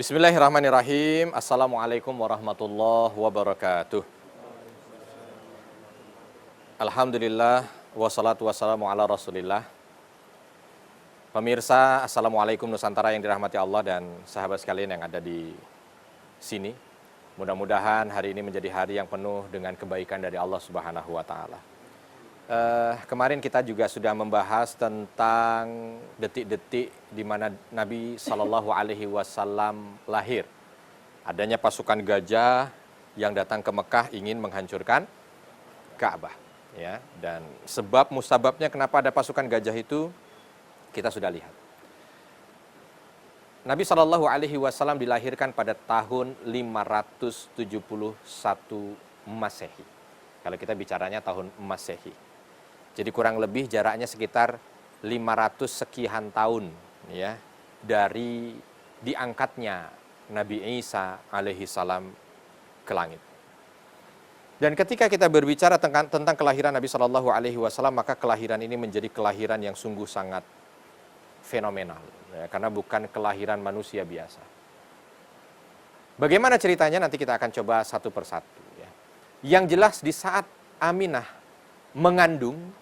Bismillahirrahmanirrahim. Assalamualaikum warahmatullahi wabarakatuh. Alhamdulillah, wassalatu wassalamu ala rasulillah. Pemirsa, Assalamualaikum Nusantara yang dirahmati Allah dan sahabat sekalian yang ada di sini. Mudah-mudahan hari ini menjadi hari yang penuh dengan kebaikan dari Allah Subhanahu wa Ta'ala. Kemarin kita juga sudah membahas tentang detik-detik di mana Nabi Shallallahu Alaihi Wasallam lahir. Adanya pasukan gajah yang datang ke Mekah ingin menghancurkan Ka'bah. Ya, dan sebab musababnya kenapa ada pasukan gajah itu kita sudah lihat. Nabi Shallallahu Alaihi Wasallam dilahirkan pada tahun 571 Masehi. Kalau kita bicaranya tahun Masehi. Jadi kurang lebih jaraknya sekitar 500 sekian tahun ya dari diangkatnya Nabi Isa alaihi salam ke langit. Dan ketika kita berbicara tentang kelahiran Nabi Shallallahu Alaihi Wasallam, maka kelahiran ini menjadi kelahiran yang sungguh sangat fenomenal ya, karena bukan kelahiran manusia biasa. Bagaimana ceritanya nanti kita akan coba satu persatu ya. Yang jelas di saat Aminah mengandung,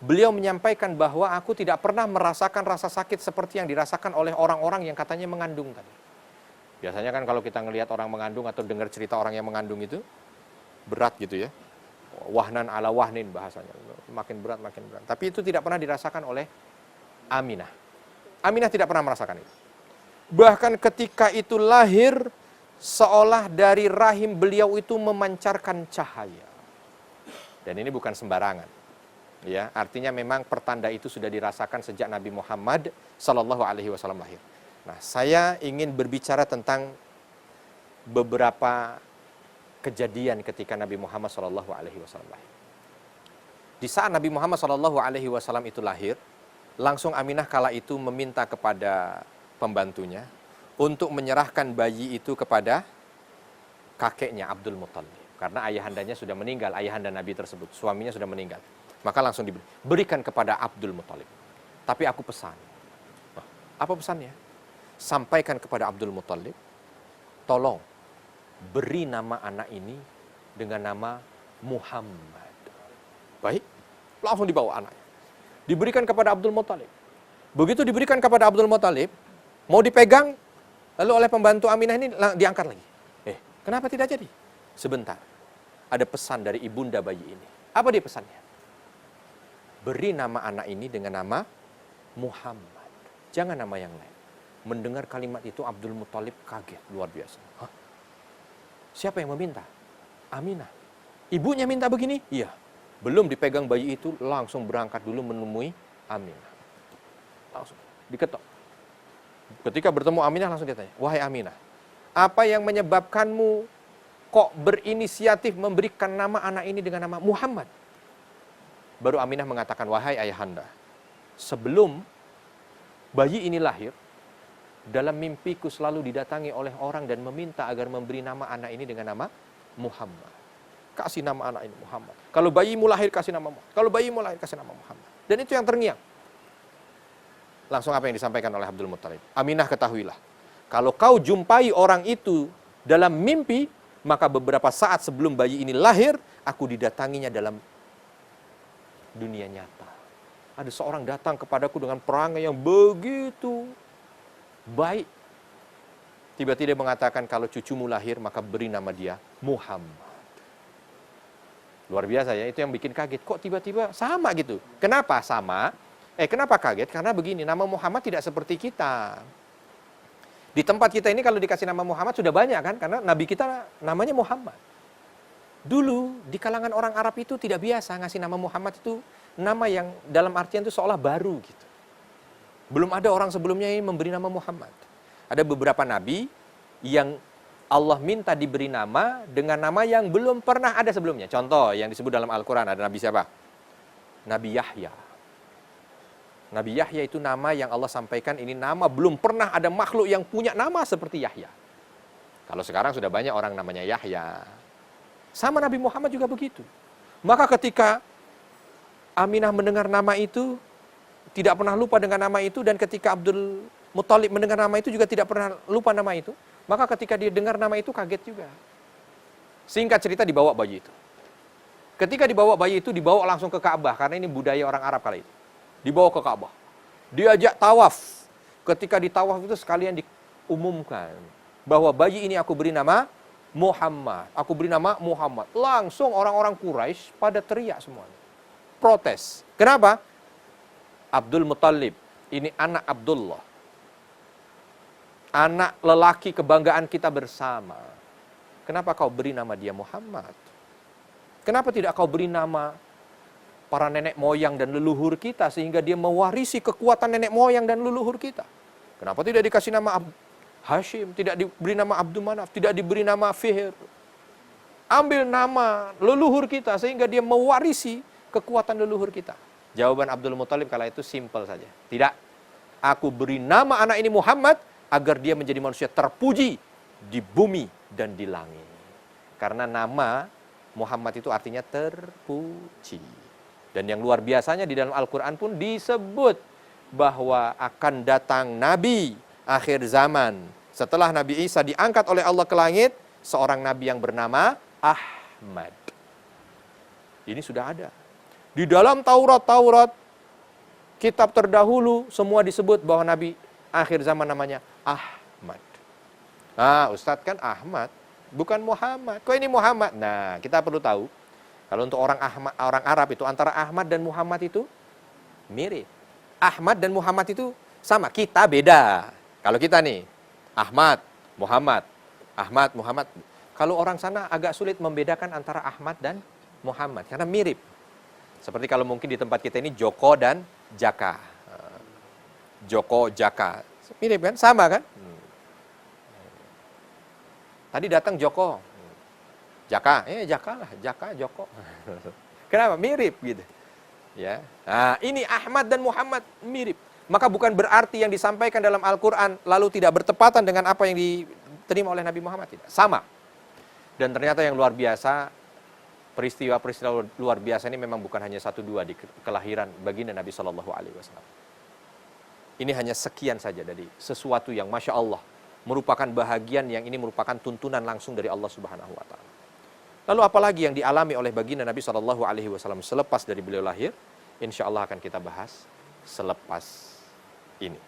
beliau menyampaikan bahwa aku tidak pernah merasakan rasa sakit seperti yang dirasakan oleh orang-orang yang katanya mengandung tadi. Biasanya kan kalau kita ngelihat orang mengandung atau dengar cerita orang yang mengandung itu berat gitu ya. Wahnan ala wahnin bahasanya. Makin berat, makin berat. Tapi itu tidak pernah dirasakan oleh Aminah. Aminah tidak pernah merasakan itu. Bahkan ketika itu lahir, seolah dari rahim beliau itu memancarkan cahaya. Dan ini bukan sembarangan. Ya, artinya memang pertanda itu sudah dirasakan sejak Nabi Muhammad Sallallahu Alaihi Wasallam lahir. Nah, saya ingin berbicara tentang beberapa kejadian ketika Nabi Muhammad Sallallahu Alaihi Wasallam lahir. Di saat Nabi Muhammad Sallallahu Alaihi Wasallam itu lahir, langsung Aminah kala itu meminta kepada pembantunya untuk menyerahkan bayi itu kepada kakeknya Abdul Muttalib, karena ayahandanya sudah meninggal, ayahanda Nabi tersebut, suaminya sudah meninggal. Maka langsung diberikan kepada Abdul Muttalib. Tapi aku pesan. Apa pesannya? Sampaikan kepada Abdul Muttalib, tolong beri nama anak ini dengan nama Muhammad. Baik, langsung dibawa anaknya. Diberikan kepada Abdul Muttalib. Begitu diberikan kepada Abdul Muttalib, mau dipegang, lalu oleh pembantu Aminah ini diangkat lagi. Kenapa tidak jadi? Sebentar, ada pesan dari ibunda bayi ini. Apa dia pesannya? Beri nama anak ini dengan nama Muhammad. Jangan nama yang lain. Mendengar kalimat itu Abdul Muttalib kaget luar biasa. Hah? Siapa yang meminta? Aminah. Ibunya minta begini? Iya. Belum dipegang bayi itu, langsung berangkat dulu menemui Aminah. Langsung diketok. Ketika bertemu Aminah langsung ditanya, wahai Aminah, apa yang menyebabkanmu kok berinisiatif memberikan nama anak ini dengan nama Muhammad? Baru Aminah mengatakan, wahai ayahanda, sebelum bayi ini lahir, dalam mimpiku selalu didatangi oleh orang dan meminta agar memberi nama anak ini dengan nama Muhammad. Kasih nama anak ini Muhammad. Kalau bayimu lahir, kasih nama Muhammad. Kalau bayimu lahir, kasih nama Muhammad. Dan itu yang terngiang. Langsung apa yang disampaikan oleh Abdul Muttalib? Aminah, ketahuilah, kalau kau jumpai orang itu dalam mimpi, maka beberapa saat sebelum bayi ini lahir, aku didatanginya dalam dunia nyata. Ada seorang datang kepadaku dengan perangai yang begitu baik. Tiba-tiba mengatakan, kalau cucumu lahir, maka beri nama dia Muhammad. Luar biasa ya, itu yang bikin kaget. Kok tiba-tiba sama gitu? Kenapa sama? Kenapa kaget? Karena begini, nama Muhammad tidak seperti kita. Di tempat kita ini kalau dikasih nama Muhammad sudah banyak kan? Karena Nabi kita namanya Muhammad. Dulu di kalangan orang Arab itu tidak biasa ngasih nama Muhammad itu nama yang dalam artian itu seolah baru gitu. Belum ada orang sebelumnya yang memberi nama Muhammad. Ada beberapa nabi yang Allah minta diberi nama dengan nama yang belum pernah ada sebelumnya. Contoh yang disebut dalam Al-Quran, ada nabi siapa? Nabi Yahya. Nabi Yahya itu nama yang Allah sampaikan, ini nama belum pernah ada makhluk yang punya nama seperti Yahya. Kalau sekarang sudah banyak orang namanya Yahya. Sama Nabi Muhammad juga begitu. Maka ketika Aminah mendengar nama itu, tidak pernah lupa dengan nama itu, dan ketika Abdul Muttalib mendengar nama itu juga tidak pernah lupa nama itu, Maka ketika dia dengar nama itu kaget juga. Singkat cerita dibawa bayi itu. Ketika dibawa bayi itu dibawa langsung ke Ka'bah karena ini budaya orang Arab kala itu. Dibawa ke Ka'bah. Diajak tawaf. Ketika di tawaf itu sekalian diumumkan bahwa bayi ini aku beri nama Muhammad. Aku beri nama Muhammad. Langsung orang-orang Quraisy pada teriak semuanya. Protes. Kenapa? Abdul Muttalib. Ini anak Abdullah. Anak lelaki kebanggaan kita bersama. Kenapa kau beri nama dia Muhammad? Kenapa tidak kau beri nama para nenek moyang dan leluhur kita sehingga dia mewarisi kekuatan nenek moyang dan leluhur kita? Kenapa tidak dikasih nama Hashim, tidak diberi nama Abdul Manaf, tidak diberi nama Fihr? Ambil nama leluhur kita sehingga dia mewarisi kekuatan leluhur kita. Jawaban Abdul Muttalib kala itu simpel saja. Tidak. Aku beri nama anak ini Muhammad agar dia menjadi manusia terpuji di bumi dan di langit. Karena nama Muhammad itu artinya terpuji. Dan yang luar biasanya di dalam Al-Quran pun disebut bahwa akan datang Nabi akhir zaman. Setelah Nabi Isa diangkat oleh Allah ke langit, seorang Nabi yang bernama Ahmad. Ini sudah ada. Di dalam Taurat, kitab terdahulu, semua disebut bahwa Nabi akhir zaman namanya Ahmad. Nah, Ustadz kan Ahmad, bukan Muhammad. Kok ini Muhammad? Nah, kita perlu tahu, kalau untuk orang Arab itu, antara Ahmad dan Muhammad itu mirip. Ahmad dan Muhammad itu sama, kita beda. Kalau kita nih, Ahmad, Muhammad. Kalau orang sana agak sulit membedakan antara Ahmad dan Muhammad, karena mirip. Seperti kalau mungkin di tempat kita ini Joko dan Jaka. Joko, Jaka. Mirip kan? Sama kan? Tadi datang Joko. Jaka, Jaka lah, Jaka, Joko. Kenapa? Mirip gitu. Ya. Nah, ini Ahmad dan Muhammad mirip. Maka bukan berarti yang disampaikan dalam Al-Quran lalu tidak bertepatan dengan apa yang diterima oleh Nabi Muhammad. Tidak. Sama. Dan ternyata yang luar biasa, peristiwa-peristiwa luar biasa ini memang bukan hanya 1-2 di kelahiran baginda Nabi SAW. Ini hanya sekian saja dari sesuatu yang Masya Allah merupakan bahagian yang ini merupakan tuntunan langsung dari Allah Subhanahu Wa Taala. Lalu apalagi yang dialami oleh baginda Nabi SAW selepas dari beliau lahir, insya Allah akan kita bahas selepas ini.